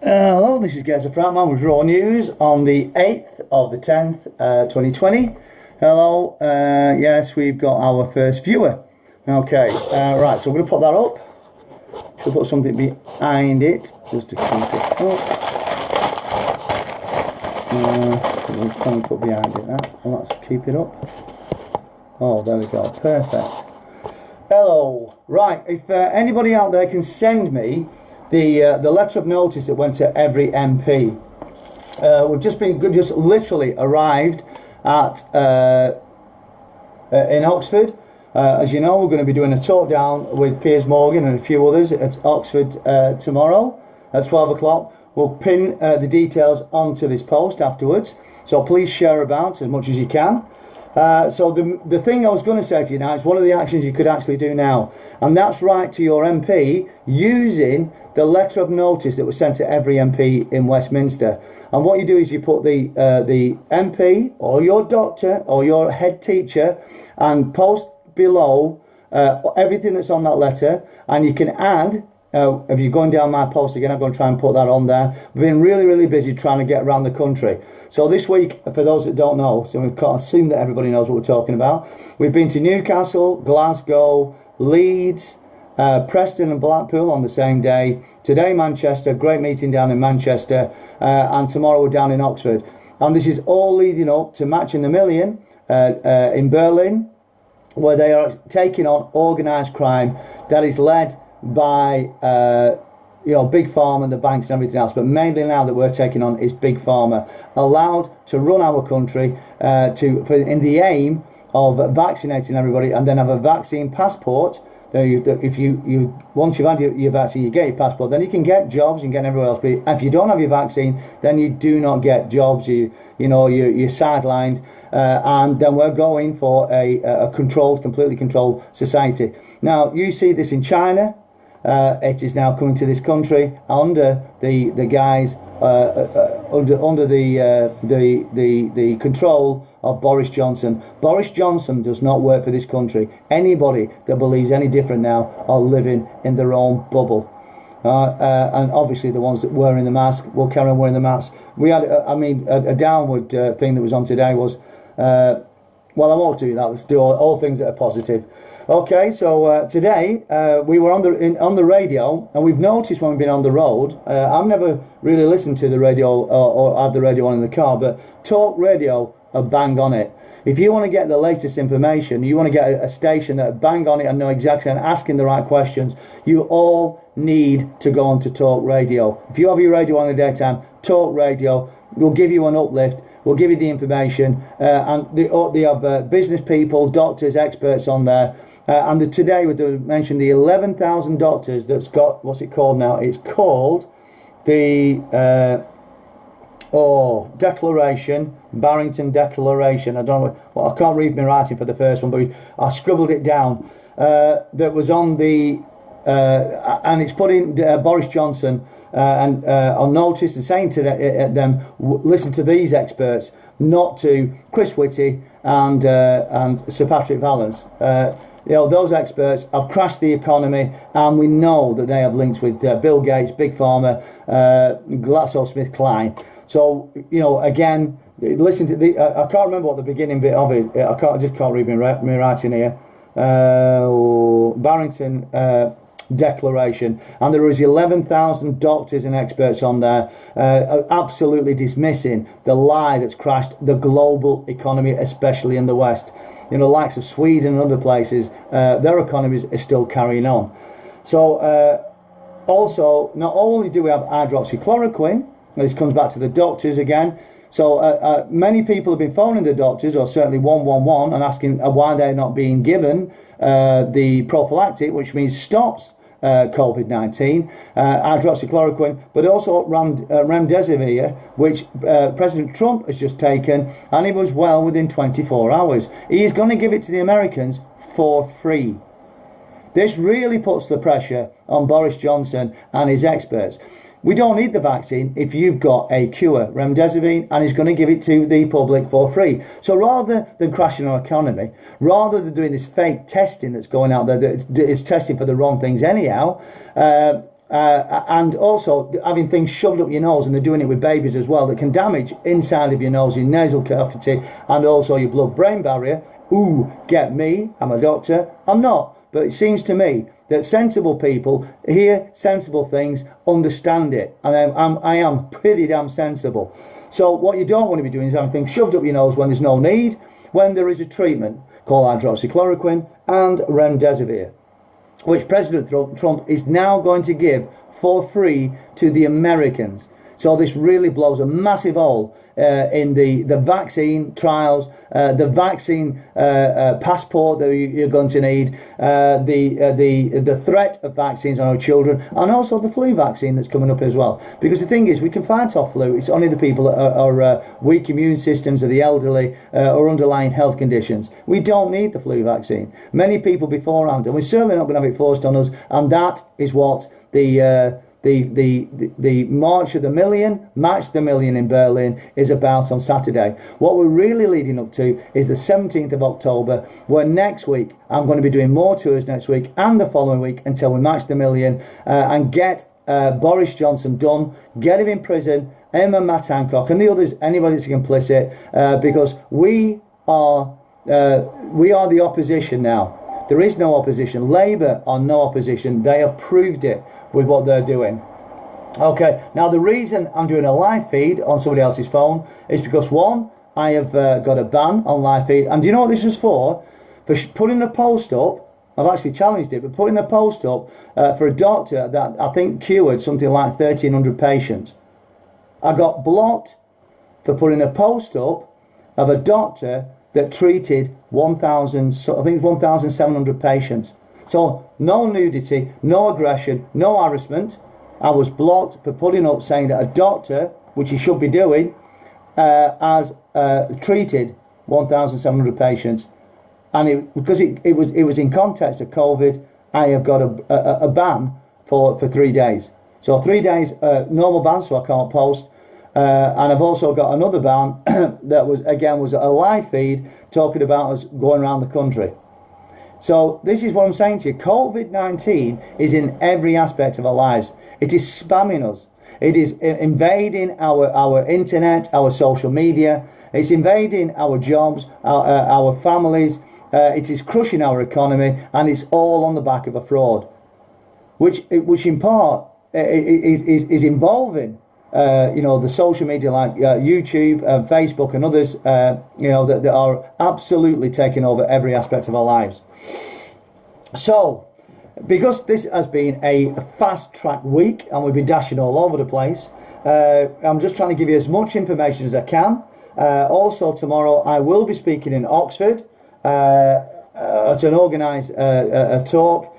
Hello, this is Geza Fratman with Raw News on the 8th of the 10th, 2020. Hello, yes, we've got our first viewer. Okay, right, so we're going to put that up. Should put something behind it just to keep it up. We'll try and put behind it that. Well, let's keep it up. Oh, there we go, perfect. Hello, right, if anybody out there can send me the letter of notice that went to every MP. We've just literally arrived at in Oxford. As you know, we're going to be doing a talk down with Piers Morgan and a few others at Oxford tomorrow at 12 o'clock. We'll pin the details onto this post afterwards, so please share about as much as you can. So the thing I was going to say to you now is one of the actions you could actually do now, and that's write to your MP using the letter of notice that was sent to every MP in Westminster. And what you do is you put the MP or your doctor or your head teacher and post below everything that's on that letter, and you can add. If you're going down my post again, I'm going to try and put that on there. We've been really busy trying to get around the country. So this week, for those that don't know, so we can't assume that everybody knows what we're talking about. We've been to Newcastle, Glasgow, Leeds, Preston and Blackpool on the same day. Today, Manchester, great meeting down in Manchester. And tomorrow we're down in Oxford. And this is all leading up to Matching the Million in Berlin, where they are taking on organised crime that is led by Big Pharma and the banks and everything else, but mainly now that we're taking on is Big Pharma, allowed to run our country in the aim of vaccinating everybody and then have a vaccine passport. If you once you've had your vaccine, you get your passport, then you can get jobs and get everywhere else. But if you don't have your vaccine, then you do not get jobs. You're sidelined, and then we're going for a completely controlled society. Now you see this in China. It is now coming to this country under the guise under the control of Boris Johnson. Boris Johnson does not work for this country. Anybody that believes any different now are living in their own bubble. And obviously the ones that were wearing the mask will carry on wearing the mask. We had, a downward thing that was on today was, well, I won't do that. Let's do all things that are positive. Okay, so today we were on the radio, and we've noticed when we've been on the road. I've never really listened to the radio or have the radio on in the car, but talk radio are bang on it. If you want to get the latest information, you want to get a station that are bang on it and know exactly and asking the right questions, you all need to go on to talk radio. If you have your radio on in the daytime, talk radio will give you an uplift. We'll give you the information, and they have business people, doctors, experts on there. And today, we mentioned the 11,000 doctors that's got, what's it called now? It's called the Declaration, Barrington Declaration. I don't know, well, I can't read my writing for the first one, but I scribbled it down. That was on the, and it's putting Boris Johnson on notice and saying to them, listen to these experts, not to Chris Whitty and Sir Patrick Vallance. Those experts have crashed the economy, and we know that they have links with Bill Gates, Big Pharma, GlaxoSmithKline. So, again, listen to the. I can't remember what the beginning bit of it. I just can't read my writing here. Barrington Declaration, and there is 11,000 doctors and experts on there, absolutely dismissing the lie that's crashed the global economy, especially in the West. Likes of Sweden and other places, their economies are still carrying on. So, also, not only do we have hydroxychloroquine, this comes back to the doctors again. So, many people have been phoning the doctors, or certainly 111, and asking why they're not being given the prophylactic, which means stops COVID-19, hydroxychloroquine, but also remdesivir, which President Trump has just taken, and he was well within 24 hours. He is going to give it to the Americans for free. This really puts the pressure on Boris Johnson and his experts. We don't need the vaccine if you've got a cure, remdesivir, and he's going to give it to the public for free. So rather than crashing our economy, rather than doing this fake testing that's going out there that is testing for the wrong things anyhow, And also having things shoved up your nose, and they're doing it with babies as well, that can damage inside of your nose, your nasal cavity, and also your blood-brain barrier. Ooh, get me, I'm a doctor. I'm not, but it seems to me that sensible people hear sensible things, understand it, and I am pretty damn sensible. So what you don't want to be doing is having things shoved up your nose when there's no need, when there is a treatment called hydroxychloroquine and remdesivir, which President Trump is now going to give for free to the Americans. So this really blows a massive hole in the vaccine trials, the vaccine passport that you're going to need, the threat of vaccines on our children, and also the flu vaccine that's coming up as well. Because the thing is, we can fight off flu. It's only the people that are weak immune systems, or the elderly, or underlying health conditions. We don't need the flu vaccine. Many people beforehand, and we're certainly not going to have it forced on us. And that is what the March the Million in Berlin is about on Saturday. What we're really leading up to is the 17th of October, where next week I'm going to be doing more tours next week and the following week until we match the million, and get Boris Johnson done, get him in prison, him and Matt Hancock and the others, anybody that's complicit, because we are the opposition now. There is no opposition. Labour are no opposition. They have proved it with what they're doing. Okay, now the reason I'm doing a live feed on somebody else's phone is because, one, I have got a ban on live feed. And do you know what this was for? For putting a post up. I've actually challenged it, but putting a post up for a doctor that I think cured something like 1,300 patients. I got blocked for putting a post up of a doctor that treated 1,700 patients. So no nudity, no aggression, no harassment. I was blocked for putting up saying that a doctor, which he should be doing, has treated 1,700 patients, and because it was in context of COVID, I have got a ban for 3 days. So 3 days normal ban, so I can't post. And I've also got another ban that was a live feed talking about us going around the country. So this is what I'm saying to you. COVID-19 is in every aspect of our lives. It is spamming us. It is invading our internet, our social media. It's invading our jobs, our families. It is crushing our economy, and it's all on the back of a fraud, which in part is involving the social media like YouTube, Facebook, and others, that are absolutely taking over every aspect of our lives. So, because this has been a fast-track week and we've been dashing all over the place, I'm just trying to give you as much information as I can. Also, tomorrow I will be speaking in Oxford at an organised talk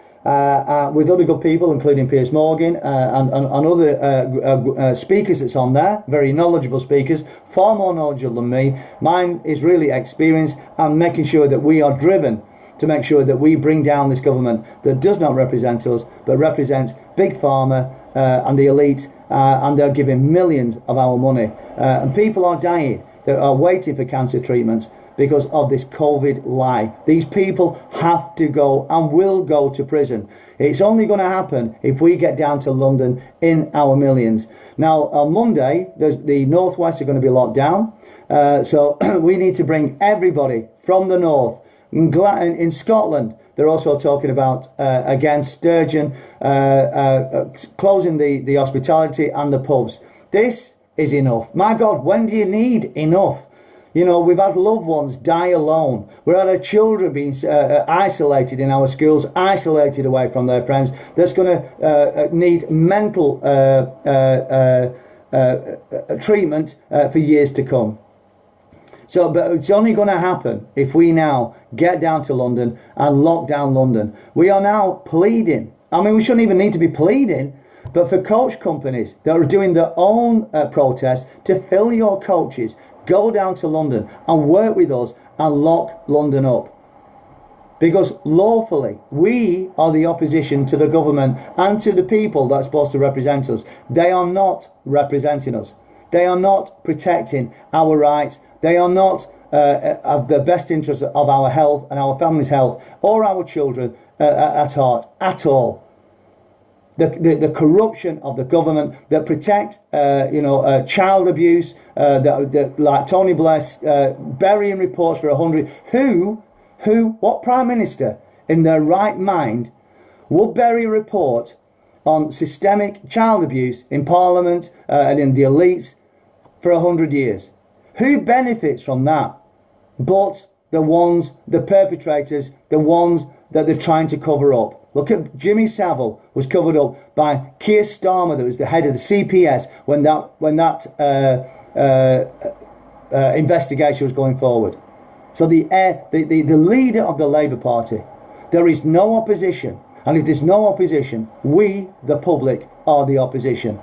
with other good people, including Piers Morgan and other speakers that's on there, very knowledgeable speakers, far more knowledgeable than me. Mine is really experience and making sure that we are driven to make sure that we bring down this government that does not represent us, but represents Big Pharma and the elite, and they're giving millions of our money. And people are dying that are waiting for cancer treatments because of this COVID lie. These people have to go and will go to prison. It's only going to happen if we get down to London in our millions. Now, on Monday, the Northwest are going to be locked down. So we need to bring everybody from the north. In Scotland, they're also talking about, again, Sturgeon, closing the hospitality and the pubs. This is enough. My God, when do you need enough? You know, we've had loved ones die alone. We've had our children being isolated in our schools, isolated away from their friends. That's going to need mental treatment for years to come. So, but it's only going to happen if we now get down to London and lock down London. We are now pleading. I mean, we shouldn't even need to be pleading, but for coach companies that are doing their own protests to fill your coaches, go down to London and work with us and lock London up. Because lawfully, we are the opposition to the government and to the people that's supposed to represent us. They are not representing us. They are not protecting our rights. They are not of the best interest of our health and our family's health or our children at heart at all. the corruption of the government that protect, child abuse, that like Tony Blair burying reports for 100. What Prime Minister in their right mind would bury a report on systemic child abuse in Parliament and in the elites for 100 years? Who benefits from that? But the perpetrators, the ones that they're trying to cover up. Look at Jimmy Savile was covered up by Keir Starmer, that was the head of the CPS when that investigation was going forward. So the leader of the Labour Party, there is no opposition. And if there's no opposition, we, the public, are the opposition.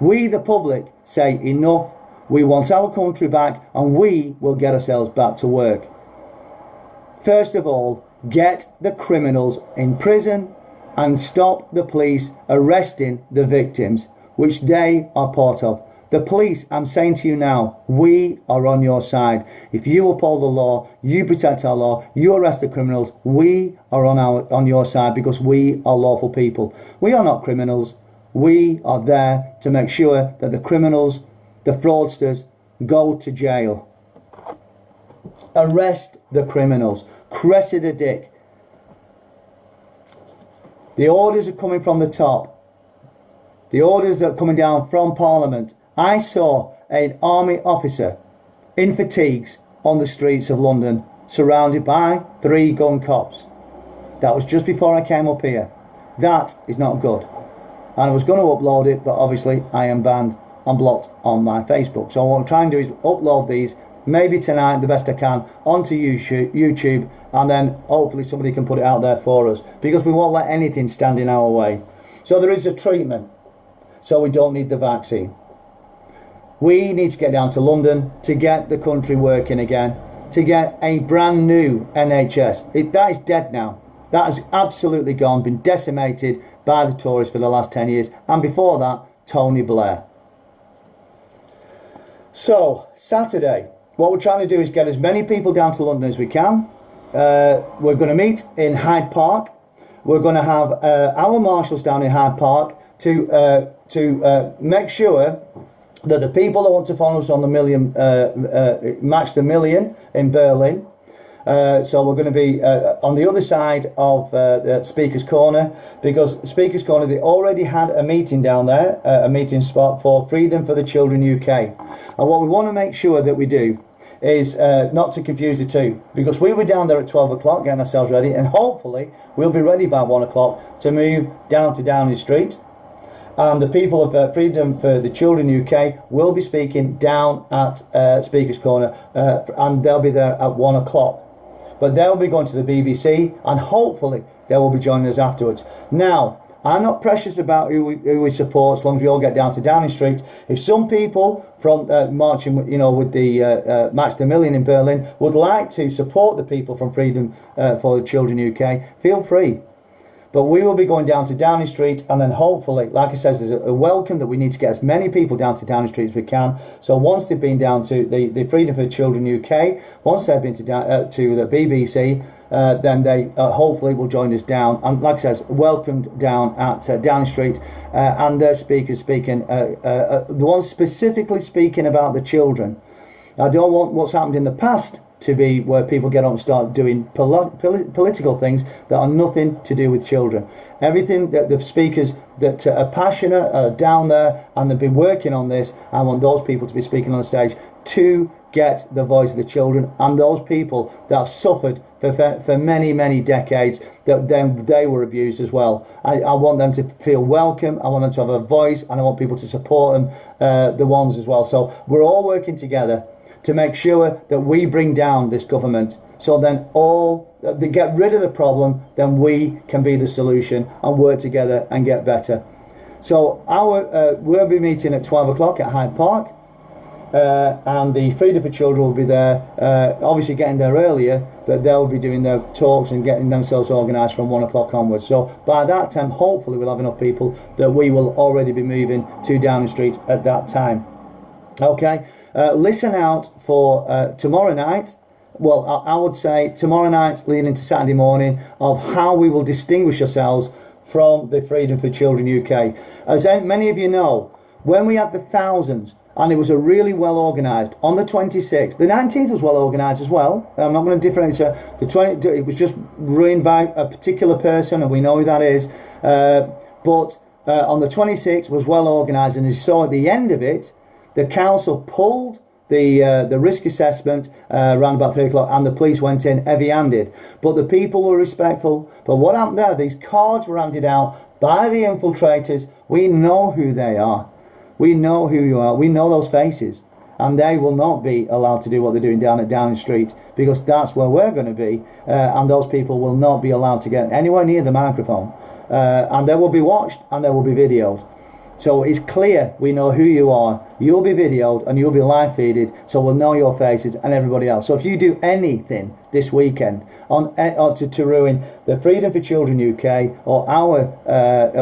We, the public, say enough. We want our country back, and we will get ourselves back to work. First of all, get the criminals in prison and stop the police arresting the victims, which they are part of. The police, I'm saying to you now, we are on your side. If you uphold the law, you protect our law, you arrest the criminals, we are on your side, because we are lawful people. We are not criminals. We are there to make sure that the criminals, the fraudsters, go to jail. Arrest the criminals. Cressida Dick. The orders are coming from the top. The orders that are coming down from Parliament. I saw an army officer in fatigues on the streets of London, surrounded by 3 gun cops. That was just before I came up here. That is not good. And I was going to upload it, but obviously I am banned and blocked on my Facebook. So what I'm trying to do is upload these, maybe tonight, the best I can, onto YouTube, and then hopefully somebody can put it out there for us, because we won't let anything stand in our way. So there is a treatment, so we don't need the vaccine. We need to get down to London to get the country working again, to get a brand new NHS. That is dead now. That has absolutely gone, been decimated by the Tories for the last 10 years. And before that, Tony Blair. So, Saturday, what we're trying to do is get as many people down to London as we can. We're going to meet in Hyde Park. We're going to have our marshals down in Hyde Park to make sure that the people that want to follow us on the match the million in Berlin. So we're going to be on the other side of Speaker's Corner, because Speaker's Corner, they already had a meeting down there, a meeting spot for Freedom for the Children UK. And what we want to make sure that we do is not to confuse the two, because we were down there at 12 o'clock getting ourselves ready, and hopefully we'll be ready by 1 o'clock to move down to Downing Street. And the people of Freedom for the Children UK will be speaking down at Speaker's Corner, and they'll be there at 1 o'clock. But they'll be going to the BBC, and hopefully they will be joining us afterwards. Now, I'm not precious about who we support, as long as we all get down to Downing Street. If some people from marching, with the Match the Million in Berlin would like to support the people from Freedom for the Children UK, feel free. But we will be going down to Downing Street, and then hopefully, like I said, there's a welcome that we need to get as many people down to Downing Street as we can. So once they've been down to the Freedom for Children UK, once they've been to the BBC, then they hopefully will join us down. And like I said, welcomed down at Downing Street, and their speakers speaking, the ones specifically speaking about the children. I don't want what's happened in the past to be where people get on and start doing political things that are nothing to do with children. Everything that the speakers that are passionate are down there, and they've been working on this. I want those people to be speaking on the stage to get the voice of the children, and those people that have suffered for many, many decades, that then they were abused as well. I want them to feel welcome. I want them to have a voice, and I want people to support them, the ones as well. So we're all working together to make sure that we bring down this government, so then they get rid of the problem, then we can be the solution and work together and get better. So we'll be meeting at 12 o'clock at Hyde Park, and the Freedom for Children will be there, obviously getting there earlier, but they'll be doing their talks and getting themselves organised from 1 o'clock onwards. So by that time, hopefully we'll have enough people that we will already be moving to Downing Street at that time. Okay, listen out for tomorrow night. Well, I would say tomorrow night leading into Saturday morning, of how we will distinguish ourselves from the Freedom for Children UK. As many of you know, when we had the thousands, and it was a really well organised, on the 26th, the 19th was well organised as well. I'm not going to differentiate. It was just ruined by a particular person, and we know who that is. But on the 26th was well organised, and as you saw at the end of it, the council pulled the risk assessment around about 3 o'clock, and the police went in heavy-handed. But the people were respectful. But what happened there, these cards were handed out by the infiltrators. We know who they are. We know who you are. We know those faces. And they will not be allowed to do what they're doing down at Downing Street, because that's where we're going to be. And those people will not be allowed to get anywhere near the microphone. And they will be watched and they will be videoed. So it's clear we know who you are. You'll be videoed and you'll be live feeded, so we'll know your faces and everybody else. So if you do anything this weekend to ruin the Freedom for Children UK or our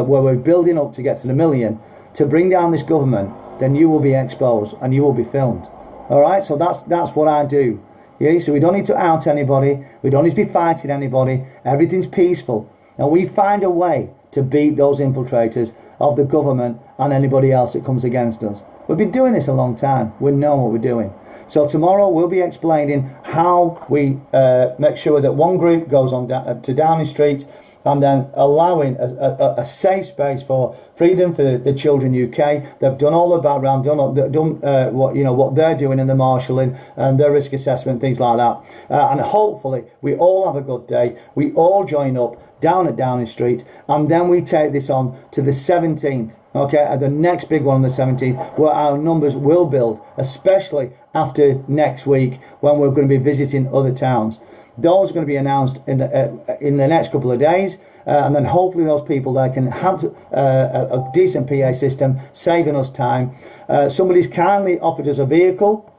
where we're building up to get to the million, to bring down this government, then you will be exposed and you will be filmed. All right, so that's what I do. Yeah, so we don't need to out anybody. We don't need to be fighting anybody. Everything's peaceful, and we find a way to beat those infiltrators of the government and anybody else that comes against us. We've been doing this a long time. We know what we're doing. So tomorrow we'll be explaining how we make sure that one group goes on to Downing Street, and then allowing a safe space for Freedom for the Children UK. They've done all the background, done what they're doing in the marshalling and their risk assessment, things like that. And hopefully we all have a good day. We all join up down at Downing Street, and then we take this on to the 17th. Okay, the next big one on the 17th, where our numbers will build, especially after next week when we're going to be visiting other towns. Those are going to be announced in the next couple of days, and then hopefully those people there can have a decent PA system, saving us time. Somebody's kindly offered us a vehicle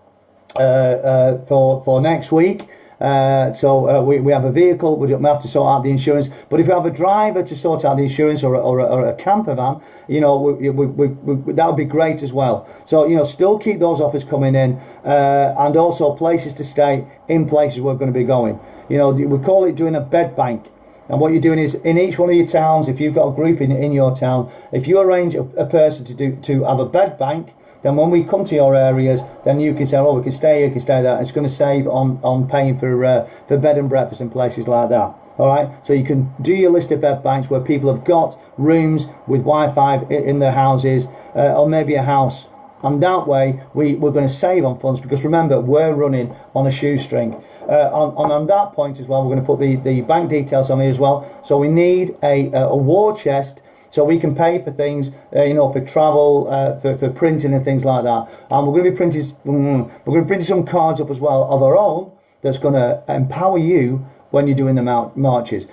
for next week. So we have a vehicle. We have to sort out the insurance. But if we have a driver to sort out the insurance, or a camper van, that would be great as well. So still keep those offers coming in, and also places to stay in places we're going to be going. We call it doing a bed bank. And what you're doing is, in each one of your towns, if you've got a group in your town, if you arrange a person to have a bed bank, then when we come to your areas, then you can say, we can stay here, can stay there. It's going to save on paying for bed and breakfast in places like that. All right, so you can do your list of bed banks where people have got rooms with Wi-Fi in their houses, or maybe a house. And that way, we're going to save on funds, because remember, we're running on a shoestring. On that point as well, we're going to put the bank details on here as well. So we need a war chest, so we can pay for things, for travel, for printing and things like that. And we're going to be printing some cards up as well of our own, that's going to empower you when you're doing the marches.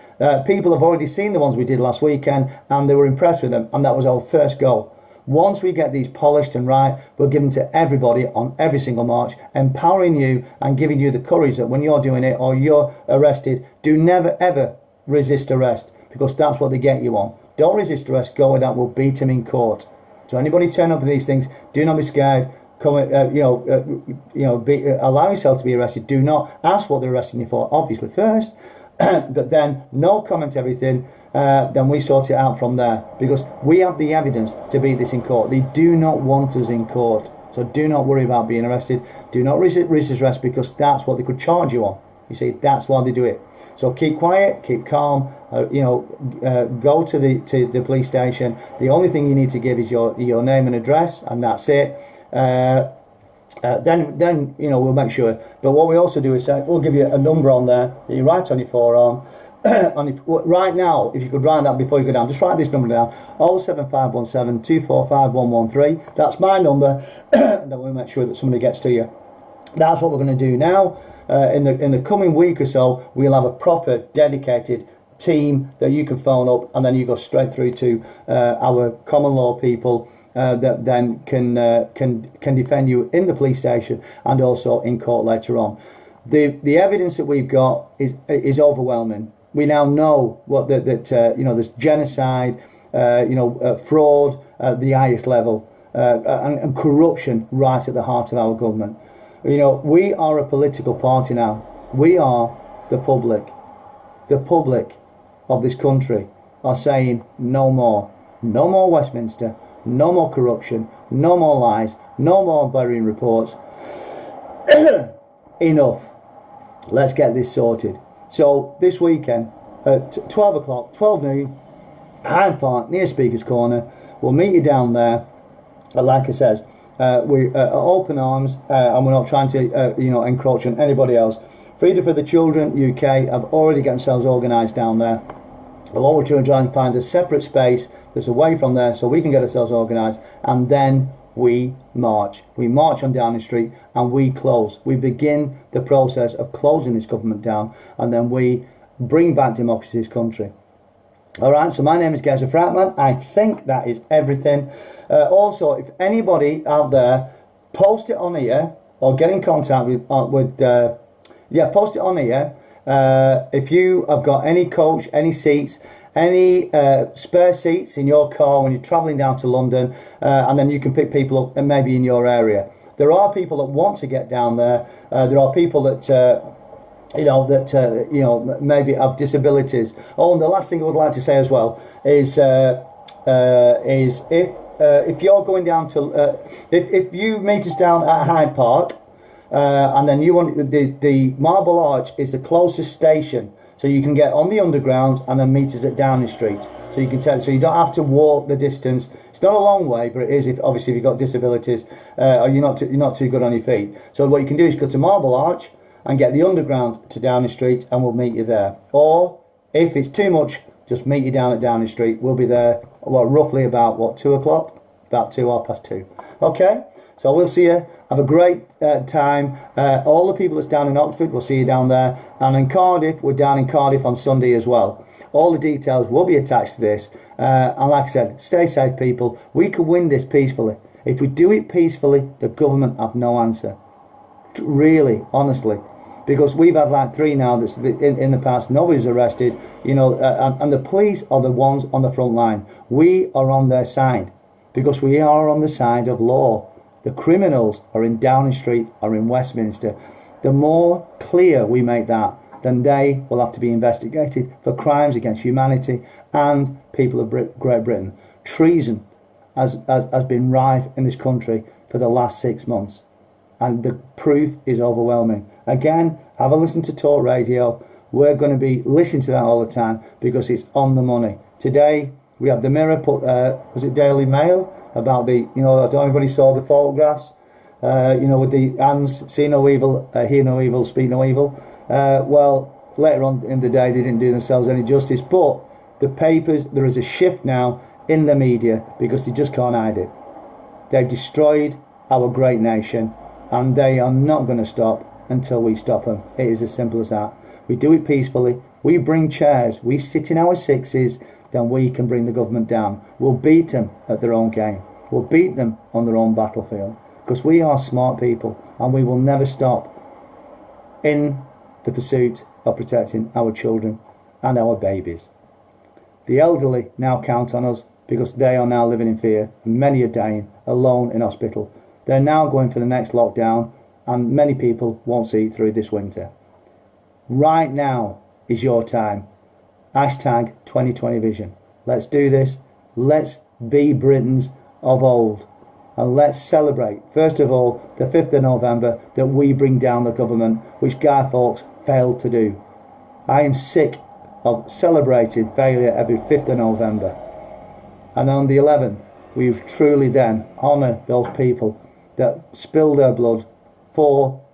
People have already seen the ones we did last weekend, and they were impressed with them, and that was our first goal. Once we get these polished and right, we'll give them to everybody on every single march, empowering you and giving you the courage that when you're doing it or you're arrested, do never ever resist arrest, because that's what they get you on. Don't resist arrest, go with that, we'll beat him in court. So anybody turn up with these things, do not be scared. Come, allow yourself to be arrested. Do not ask what they're arresting you for, obviously first, but then no comment everything. Then we sort it out from there, because we have the evidence to beat this in court. They do not want us in court, so do not worry about being arrested. Do not resist arrest, because that's what they could charge you on. You see, that's why they do it. So keep quiet, keep calm. Go to the police station. The only thing you need to give is your name and address, and that's it. Then we'll make sure. But what we also do is we'll give you a number on there that you write on your forearm. Right now, if you could write that before you go down, just write this number down: 07517 245 113. That's my number. And then we'll make sure that somebody gets to you. That's what we're going to do now. In the coming week or so, we'll have a proper dedicated team that you can phone up, and then you go straight through to our common law people that then can defend you in the police station and also in court later on. The evidence that we've got is overwhelming. We now know that there's genocide, fraud at the highest level, and corruption right at the heart of our government. We are a political party now. We are the public of this country. are saying no more. No more Westminster, no more corruption, no more lies, no more burying reports. Enough. Let's get this sorted. So this weekend at 12 o'clock, 12 noon, Hyde Park, near Speaker's Corner. We'll meet you down there. Like I said, we're open arms, and we're not trying to, encroach on anybody else. Freedom for the Children UK have already got themselves organised down there. What we're trying to find a separate space that's away from there so we can get ourselves organised, and then we march. We march on Downing Street and we close. We begin the process of closing this government down, and then we bring back democracy to this country. Alright, so my name is Geza Fratman. I think that is everything. Also, if anybody out there, post it on here or get in contact with post it on here. If you have got any coach, any seats, any spare seats in your car when you're travelling down to London, and then you can pick people up and maybe in your area. There are people that want to get down there. There are people that maybe have disabilities. Oh, and the last thing I would like to say as well is if you're going down to if you meet us down at Hyde Park, and then you want the Marble Arch is the closest station, so you can get on the underground and then meet us at Downing Street. So you can tell, so you don't have to walk the distance. It's not a long way, but it is if you've got disabilities or you're not too good on your feet. So what you can do is go to Marble Arch and get the underground to Downing Street, and we'll meet you there. Or if it's too much, just meet you down at Downing Street. We'll be there, roughly about 2 o'clock, about 2:02. Okay, so we'll see you. Have a great time. All the people that's down in Oxford, we'll see you down there. And in Cardiff, we're down in Cardiff on Sunday as well. All the details will be attached to this. And like I said, stay safe, people. We can win this peacefully. If we do it peacefully, the government have no answer. Really, honestly. Because we've had like 3 now that's in the past. Nobody's arrested, and the police are the ones on the front line. We are on their side because we are on the side of law. The criminals are in Downing Street or in Westminster. The more clear we make that, then they will have to be investigated for crimes against humanity and people of Great Britain. Treason has been rife in this country for the last 6 months. And the proof is overwhelming. Again, have a listen to Talk Radio. We're going to be listening to that all the time because it's on the money. Today, we have the Mirror put, was it Daily Mail? About the, I don't know if anybody saw the photographs, with the hands, see no evil, hear no evil, speak no evil. Well, later on in the day, they didn't do themselves any justice. But the papers, there is a shift now in the media because they just can't hide it. They've destroyed our great nation, and they are not going to stop until we stop them. It is as simple as that. We do it peacefully. We bring chairs. We sit in our sixes. Then we can bring the government down. We'll beat them at their own game. We'll beat them on their own battlefield. Because we are smart people, and we will never stop in the pursuit of protecting our children and our babies. The elderly now count on us because they are now living in fear. Many are dying alone in hospital. They're now going for the next lockdown, and many people won't see it through this winter. Right now is your time. Hashtag 2020 Vision. Let's do this. Let's be Britons of old. And let's celebrate, first of all, the 5th of November, that we bring down the government, which Guy Fawkes failed to do. I am sick of celebrating failure every 5th of November. And on the 11th, we truly then honour those people that spilled their blood for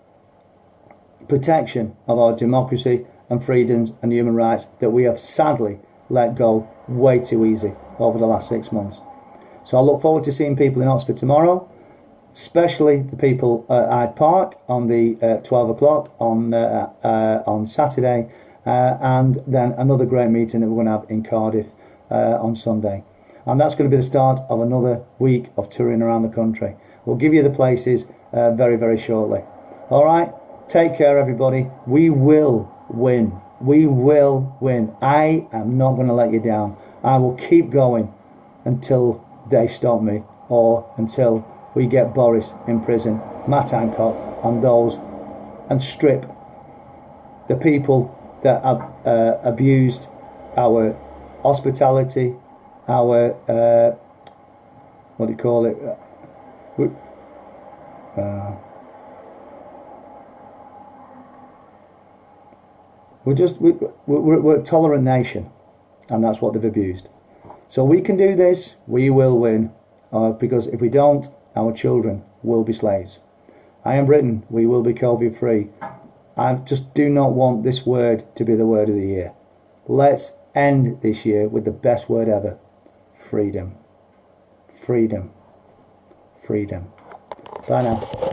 protection of our democracy and freedoms and human rights that we have sadly let go way too easy over the last 6 months. So I look forward to seeing people in Oxford tomorrow, especially the people at Hyde Park on the 12 o'clock on Saturday, and then another great meeting that we're going to have in Cardiff on Sunday. And that's going to be the start of another week of touring around the country. We'll give you the places very, very shortly. All right, take care, everybody. We will win. We will win. I am not going to let you down. I will keep going until they stop me, or until we get Boris in prison, Matt Hancock and those, and strip the people that have abused our hospitality, our what do you call it? We're a tolerant nation, and that's what they've abused. So we can do this. We will win, because if we don't, our children will be slaves. I am Britain. We will be COVID free. I just do not want this word to be the word of the year. Let's end this year with the best word ever: freedom. Freedom. Freedom. Bye now.